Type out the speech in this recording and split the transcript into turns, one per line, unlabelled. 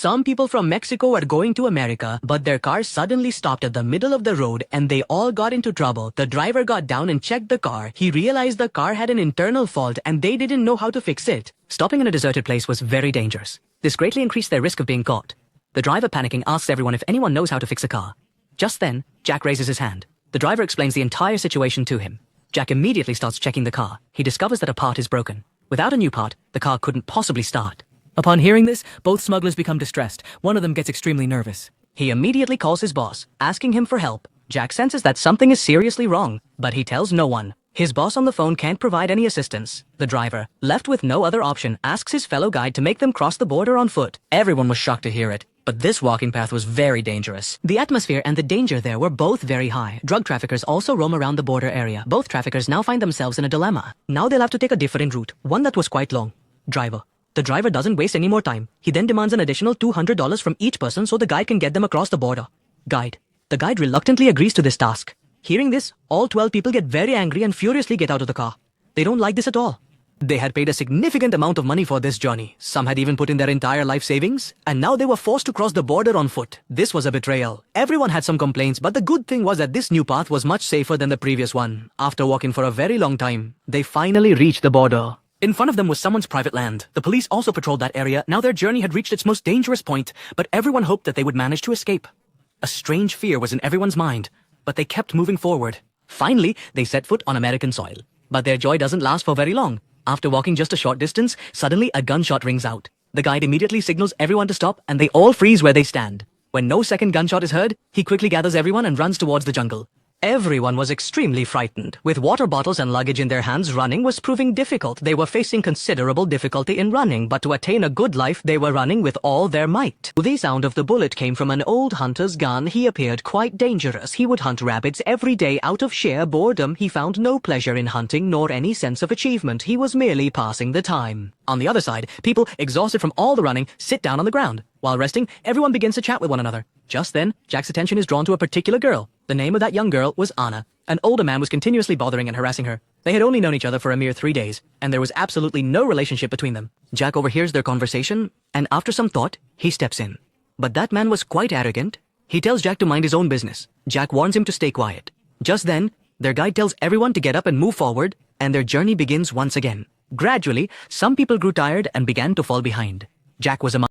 Some people from Mexico were going to America, but their car suddenly stopped at the middle of the road and they all got into trouble. The driver got down and checked the car. He realized the car had an internal fault and they didn't know how to fix it. Stopping in a deserted place was very dangerous. This greatly increased their risk of being caught. The driver, panicking, asks everyone if anyone knows how to fix a car. Just then, Jack raises his hand. The driver explains the entire situation to him. Jack immediately starts checking the car. He discovers that a part is broken. Without a new part, the car couldn't possibly start.
Upon hearing this, both smugglers become distressed. One of them gets extremely nervous.
He immediately calls his boss, asking him for help. Jack senses that something is seriously wrong, but he tells no one. His boss on the phone can't provide any assistance. The driver, left with no other option, asks his fellow guide to make them cross the border on foot. Everyone was shocked to hear it, but this walking path was very dangerous. The atmosphere and the danger there were both very high. Drug traffickers also roam around the border area. Both traffickers now find themselves in a dilemma. Now they'll have to take a different route, one that was quite long. Driver. The driver doesn't waste any more time. He then demands an additional $200 from each person so the guide can get them across the border. Guide. The guide reluctantly agrees to this task. Hearing this, all 12 people get very angry and furiously get out of the car. They don't like this at all. They had paid a significant amount of money for this journey. Some had even put in their entire life savings, and now they were forced to cross the border on foot. This was a betrayal. Everyone had some complaints, but the good thing was that this new path was much safer than the previous one. After walking for a very long time, they finally reached the border. In front of them was someone's private land. The police also patrolled that area. Now their journey had reached its most dangerous point, but everyone hoped that they would manage to escape. A strange fear was in everyone's mind, but they kept moving forward. Finally, they set foot on American soil. But their joy doesn't last for very long. After walking just a short distance, suddenly a gunshot rings out. The guide immediately signals everyone to stop and they all freeze where they stand. When no second gunshot is heard, he quickly gathers everyone and runs towards the jungle. Everyone was extremely frightened. With water bottles and luggage in their hands, running was proving difficult. They were facing considerable difficulty in running, but to attain a good life, they were running with all their might. The sound of the bullet came from an old hunter's gun. He appeared quite dangerous. He would hunt rabbits every day out of sheer boredom. He found no pleasure in hunting nor any sense of achievement. He was merely passing the time. On the other side, people, exhausted from all the running, sit down on the ground. While resting, everyone begins to chat with one another. Just then, Jack's attention is drawn to a particular girl. The name of that young girl was Anna. An older man was continuously bothering and harassing her. They had only known each other for a mere 3 days, and there was absolutely no relationship between them. Jack overhears their conversation, and after some thought, he steps in. But that man was quite arrogant. He tells Jack to mind his own business. Jack warns him to stay quiet. Just then, their guide tells everyone to get up and move forward, and their journey begins once again. Gradually, some people grew tired and began to fall behind. Jack was among